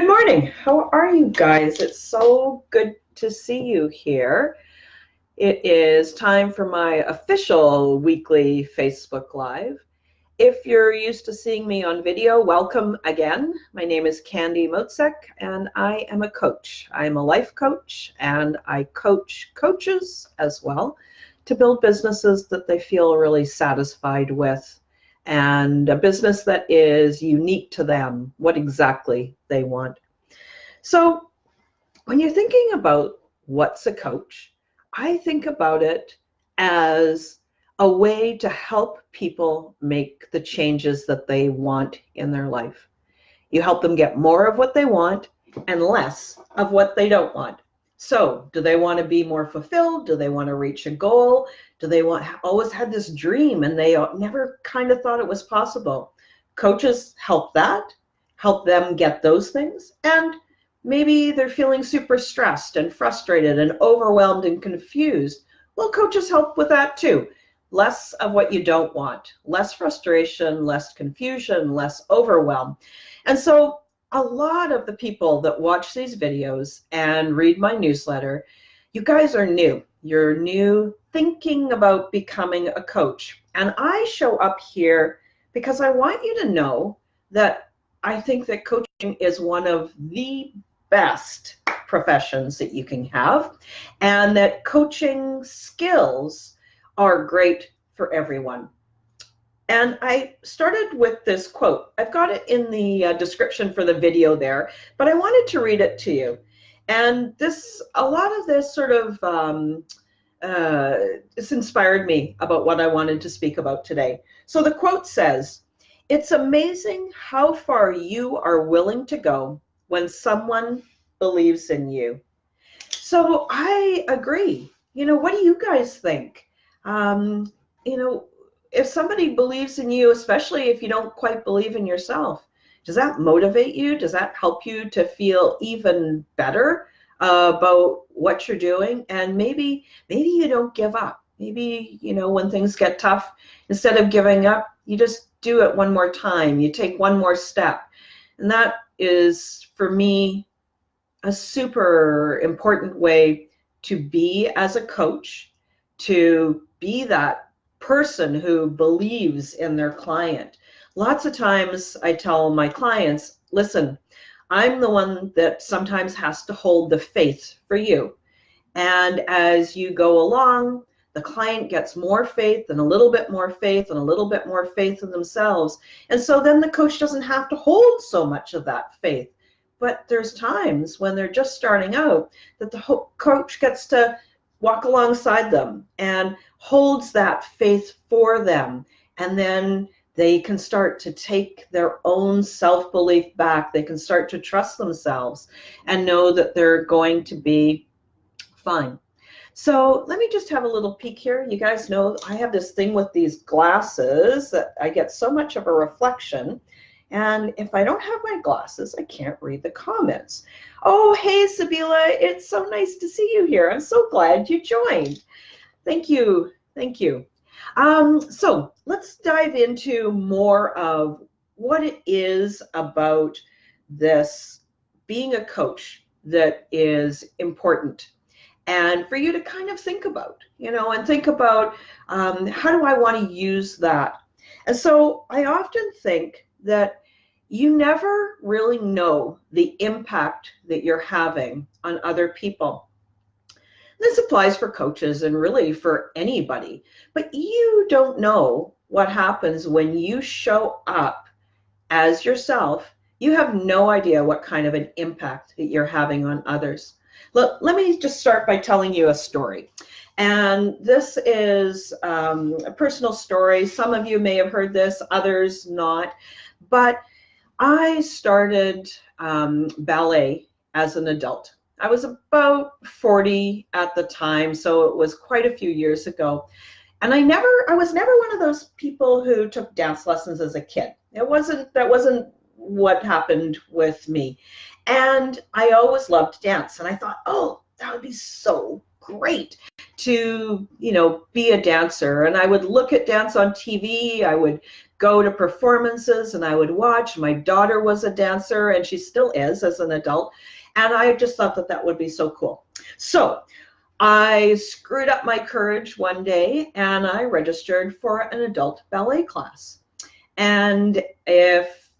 morning. How are you guys? It's so good to see you here. It is time for my official weekly Facebook Live. If you're used to seeing me on video, welcome again. My name is Candy Motzek, and I am a coach. I'm a life coach, and I coach coaches as well to build businesses that they feel really satisfied with, and a business that is unique to them, what exactly they want. So when you're thinking about what's a coach, I think about it as a way to help people make the changes that they want in their life. You help them get more of what they want and less of what they don't want. So do they want to be more fulfilled? Do they want to reach a goal? Do they always had this dream and they never kind of thought it was possible? Coaches help them get those things. And maybe they're feeling super stressed and frustrated and overwhelmed and confused. Well, coaches help with that too. Less of what you don't want, less frustration, less confusion, less overwhelm. And so a lot of the people that watch these videos and read my newsletter, you guys are new. You're new thinking about becoming a coach. And I show up here because I want you to know that I think that coaching is one of the best professions that you can have, and that coaching skills are great for everyone. And I started with this quote. I've got it in the description for the video there, but I wanted to read it to you. And a lot of this sort of this inspired me about what I wanted to speak about today. So the quote says, "It's amazing how far you are willing to go when someone believes in you." So I agree. What do you guys think? If somebody believes in you, especially if you don't quite believe in yourself, does that motivate you? Does that help you to feel even better about what you're doing? And maybe you don't give up. Maybe, when things get tough, instead of giving up, you just do it one more time. You take one more step. And that is, for me, a super important way to be as a coach, to be that person who believes in their client. Lots of times I tell my clients, listen, I'm the one that sometimes has to hold the faith for you. And as you go along, the client gets more faith and a little bit more faith and a little bit more faith in themselves. And so then the coach doesn't have to hold so much of that faith. But there's times when they're just starting out that the coach gets to walk alongside them and holds that faith for them. And then they can start to take their own self-belief back. They can start to trust themselves and know that they're going to be fine. So let me just have a little peek here. You guys know I have this thing with these glasses that I get so much of a reflection. And if I don't have my glasses, I can't read the comments. Oh, hey, Sabila, it's so nice to see you here. I'm so glad you joined. Thank you. Thank you. So let's dive into more of what it is about this being a coach that is important. And for you to kind of think about, and think about how do I want to use that? And so I often think that you never really know the impact that you're having on other people. This applies for coaches and really for anybody, but you don't know what happens when you show up as yourself. You have no idea what kind of an impact that you're having on others. Let me just start by telling you a story. And this is a personal story. Some of you may have heard this, others not. But I started ballet as an adult. I was about 40 at the time, so it was quite a few years ago. And I was never one of those people who took dance lessons as a kid. That wasn't what happened with me. And I always loved dance. And I thought, oh, that would be so great to, you know, be a dancer. And I would look at dance on TV. I would go to performances and I would watch. My daughter was a dancer, and she still is as an adult. And I just thought that that would be so cool. So I screwed up my courage one day and I registered for an adult ballet class. And if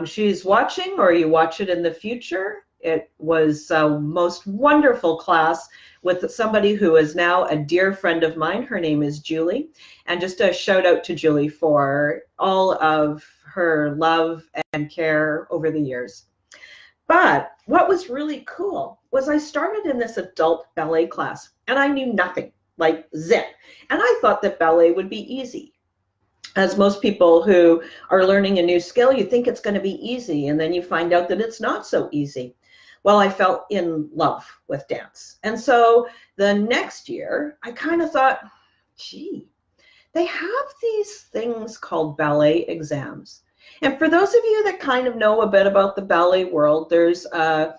she's watching, or you watch it in the future, it was a most wonderful class with somebody who is now a dear friend of mine. Her name is Julie. And just a shout out to Julie for all of her love and care over the years. But what was really cool was I started in this adult ballet class and I knew nothing, like zip. And I thought that ballet would be easy. As most people who are learning a new skill, you think it's going to be easy, and then you find out that it's not so easy. Well, I fell in love with dance. And so the next year, I kind of thought, gee, they have these things called ballet exams. And for those of you that kind of know a bit about the ballet world, there's an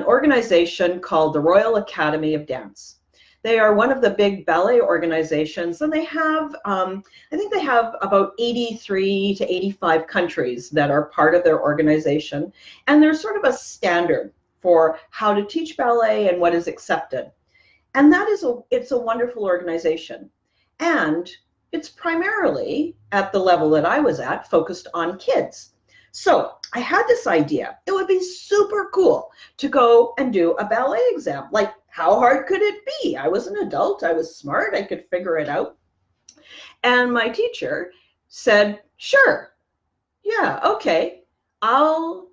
organization called the Royal Academy of Dance. They are one of the big ballet organizations, and they have, I think they have about 83 to 85 countries that are part of their organization. And there's sort of a standard for how to teach ballet and what is accepted. And that is it's a wonderful organization. And it's primarily, at the level that I was at, focused on kids. So I had this idea. It would be super cool to go and do a ballet exam. Like, how hard could it be? I was an adult. I was smart. I could figure it out. And my teacher said, sure. Yeah, okay. I'll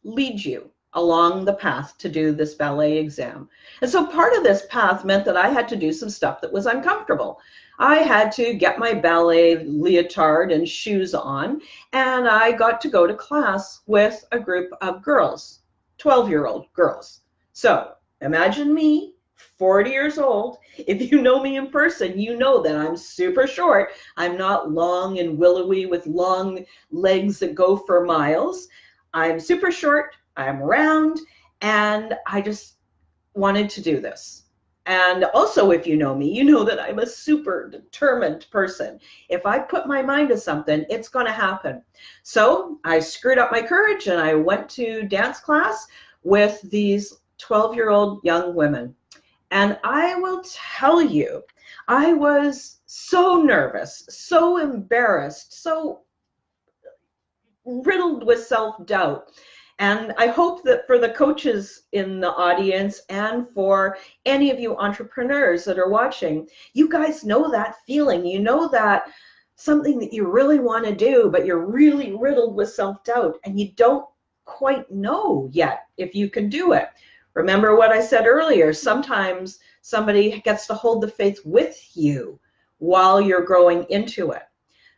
lead you along the path to do this ballet exam. And so part of this path meant that I had to do some stuff that was uncomfortable. I had to get my ballet leotard and shoes on, and I got to go to class with a group of girls, 12-year-old girls. So imagine me, 40 years old. If you know me in person, you know that I'm super short. I'm not long and willowy with long legs that go for miles. I'm super short. I'm round, and I just wanted to do this. And also, if you know me, you know that I'm a super determined person. If I put my mind to something, it's going to happen. So I screwed up my courage and I went to dance class with these 12-year-old young women. And I will tell you, I was so nervous, so embarrassed, so riddled with self-doubt. And I hope that for the coaches in the audience and for any of you entrepreneurs that are watching, you guys know that feeling. You know that something that you really want to do, but you're really riddled with self-doubt and you don't quite know yet if you can do it. Remember what I said earlier, sometimes somebody gets to hold the faith with you while you're growing into it.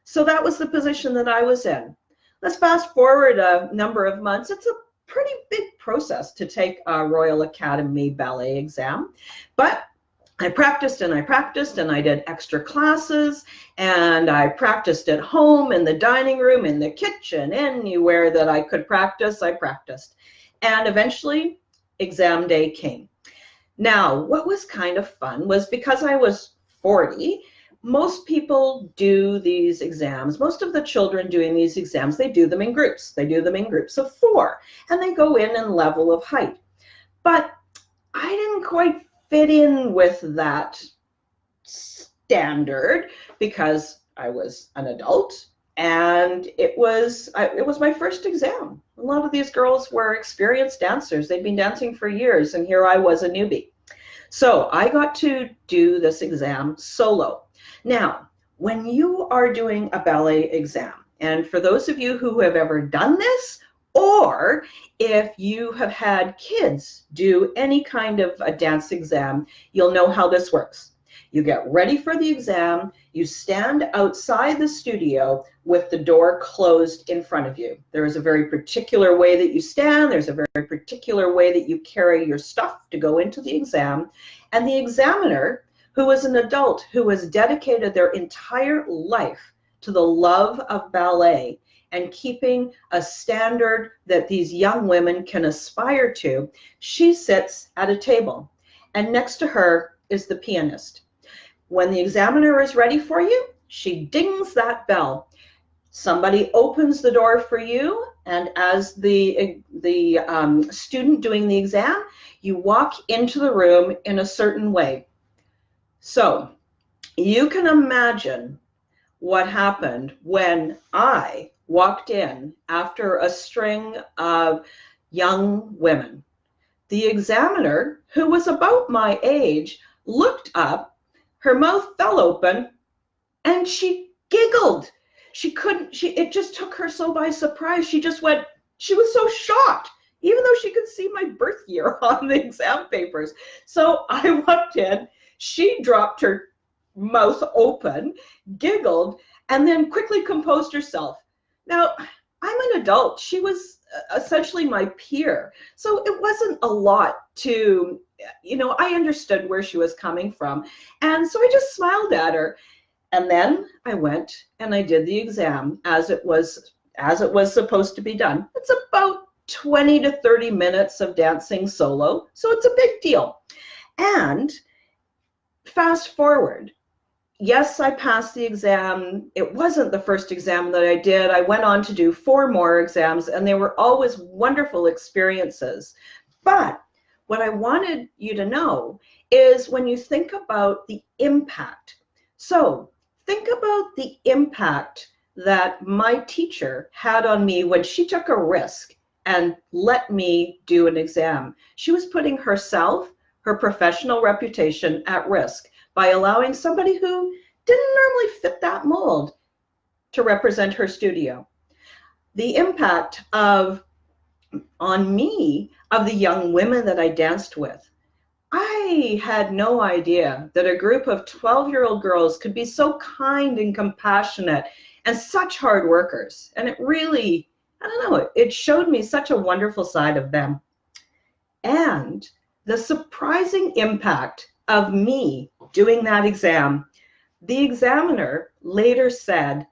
So that was the position that I was in. Let's fast forward a number of months. It's a pretty big process to take a Royal Academy ballet exam, but I practiced and I practiced and I did extra classes and I practiced at home, in the dining room, in the kitchen, anywhere that I could practice, I practiced. And eventually exam day came. Now, what was kind of fun was because I was 40, most people do these exams. Most of the children doing these exams, they do them in groups. They do them in groups of 4, and they go in level of height. But I didn't quite fit in with that standard because I was an adult, and it was my first exam. A lot of these girls were experienced dancers. They'd been dancing for years, and here I was a newbie. So I got to do this exam solo. Now, when you are doing a ballet exam, and for those of you who have ever done this, or if you have had kids do any kind of a dance exam, you'll know how this works. You get ready for the exam, you stand outside the studio with the door closed in front of you. There is a very particular way that you stand, there's a very particular way that you carry your stuff to go into the exam, and the examiner, who is an adult who has dedicated their entire life to the love of ballet and keeping a standard that these young women can aspire to, she sits at a table. And next to her is the pianist. When the examiner is ready for you, she dings that bell. Somebody opens the door for you, and as the student doing the exam, you walk into the room in a certain way. So you can imagine what happened when I walked in after a string of young women. The examiner, who was about my age, looked up, her mouth fell open, and she giggled. It just took her so by surprise. She was so shocked, even though she could see my birth year on the exam papers. So I walked in, she dropped her mouth open, giggled, and then quickly composed herself. Now, I'm an adult. She was essentially my peer. So it wasn't a lot to, I understood where she was coming from. And so I just smiled at her. And then I went and I did the exam as it was supposed to be done. It's about 20 to 30 minutes of dancing solo, so it's a big deal. And fast forward, yes, I passed the exam. It wasn't the first exam that I did. I went on to do 4 more exams, and they were always wonderful experiences. But what I wanted you to know is when you think about the impact. So think about the impact that my teacher had on me when she took a risk and let me do an exam. She was putting herself, her professional reputation at risk by allowing somebody who didn't normally fit that mold to represent her studio. The impact on me of the young women that I danced with. I had no idea that a group of 12-year-old girls could be so kind and compassionate and such hard workers. And it really, I don't know, it showed me such a wonderful side of them. And the surprising impact of me doing that exam, the examiner later said,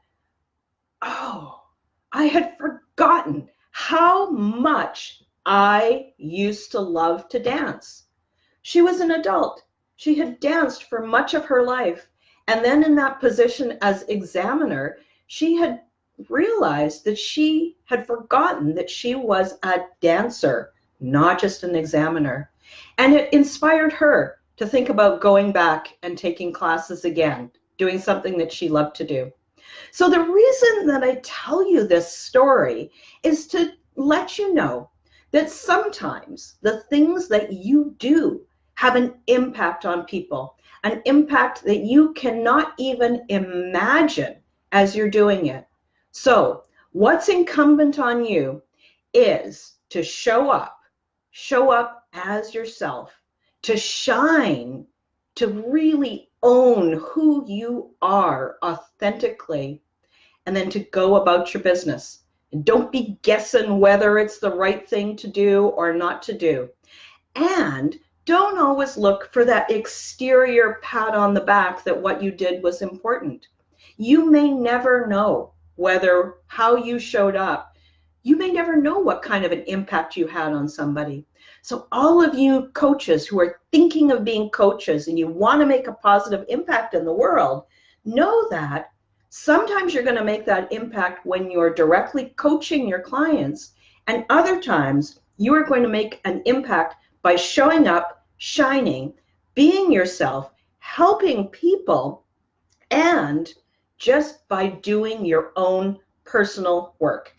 "Oh, I had forgotten how much I used to love to dance." She was an adult. She had danced for much of her life. And then in that position as examiner, she had realized that she had forgotten that she was a dancer, not just an examiner. And it inspired her to think about going back and taking classes again, doing something that she loved to do. So the reason that I tell you this story is to let you know that sometimes the things that you do have an impact on people, an impact that you cannot even imagine as you're doing it. So what's incumbent on you is to show up as yourself, to shine, to really own who you are authentically, and then to go about your business. And don't be guessing whether it's the right thing to do or not to do. And don't always look for that exterior pat on the back that what you did was important. You may never know how you showed up. You may never know what kind of an impact you had on somebody. So all of you coaches who are thinking of being coaches and you want to make a positive impact in the world, know that sometimes you're going to make that impact when you're directly coaching your clients, and other times you are going to make an impact by showing up, shining, being yourself, helping people, and just by doing your own personal work,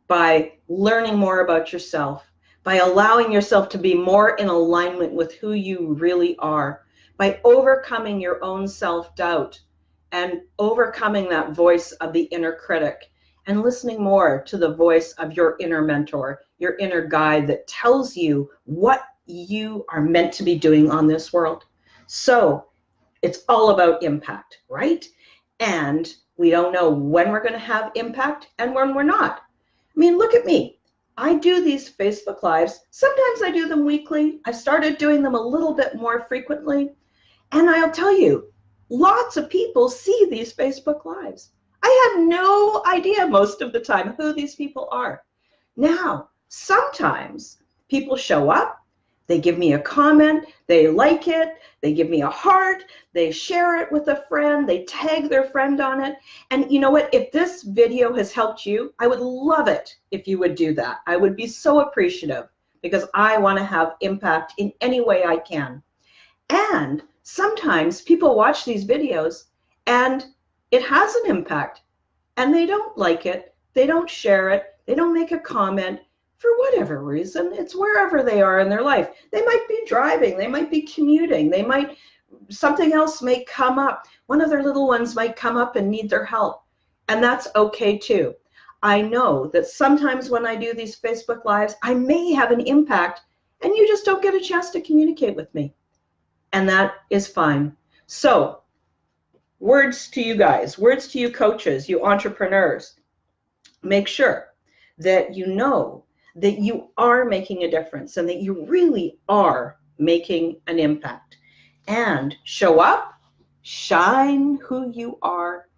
by learning more about yourself, by allowing yourself to be more in alignment with who you really are, by overcoming your own self-doubt and overcoming that voice of the inner critic and listening more to the voice of your inner mentor, your inner guide that tells you what you are meant to be doing on this world. So it's all about impact, right? And we don't know when we're going to have impact and when we're not. I mean, look at me. I do these Facebook Lives. Sometimes I do them weekly. I started doing them a little bit more frequently. And I'll tell you, lots of people see these Facebook Lives. I have no idea most of the time who these people are. Now, sometimes people show up, They give me a comment, they like it, they give me a heart, they share it with a friend, they tag their friend on it. And you know what? If this video has helped you, I would love it if you would do that. I would be so appreciative because I want to have impact in any way I can. And sometimes people watch these videos and it has an impact and they don't like it, they don't share it, they don't make a comment. For whatever reason, it's wherever they are in their life. They might be driving, they might be commuting, something else may come up. One of their little ones might come up and need their help, and that's okay too. I know that sometimes when I do these Facebook Lives, I may have an impact and you just don't get a chance to communicate with me, and that is fine. So, words to you guys, words to you coaches, you entrepreneurs, make sure that you know that you are making a difference and that you really are making an impact. And show up, shine who you are,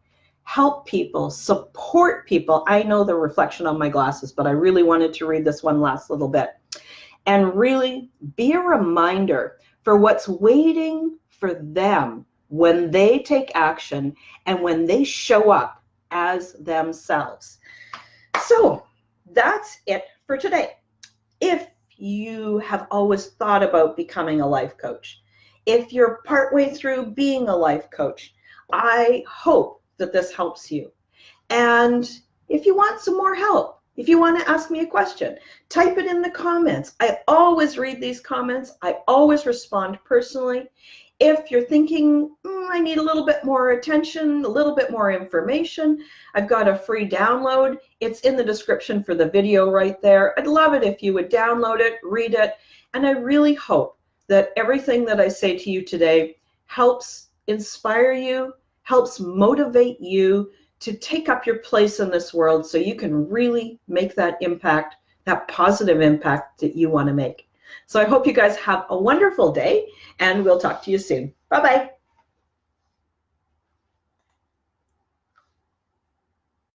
help people, support people. I know the reflection on my glasses, but I really wanted to read this one last little bit. And really be a reminder for what's waiting for them when they take action and when they show up as themselves. So that's it for today. If you have always thought about becoming a life coach, if you're partway through being a life coach, I hope that this helps you. And if you want some more help, if you want to ask me a question, type it in the comments. I always read these comments. I always respond personally. If you're thinking, I need a little bit more attention, a little bit more information, I've got a free download. It's in the description for the video right there. I'd love it if you would download it, read it, and I really hope that everything that I say to you today helps inspire you, helps motivate you to take up your place in this world so you can really make that impact, that positive impact that you want to make. So I hope you guys have a wonderful day, and we'll talk to you soon. Bye-bye.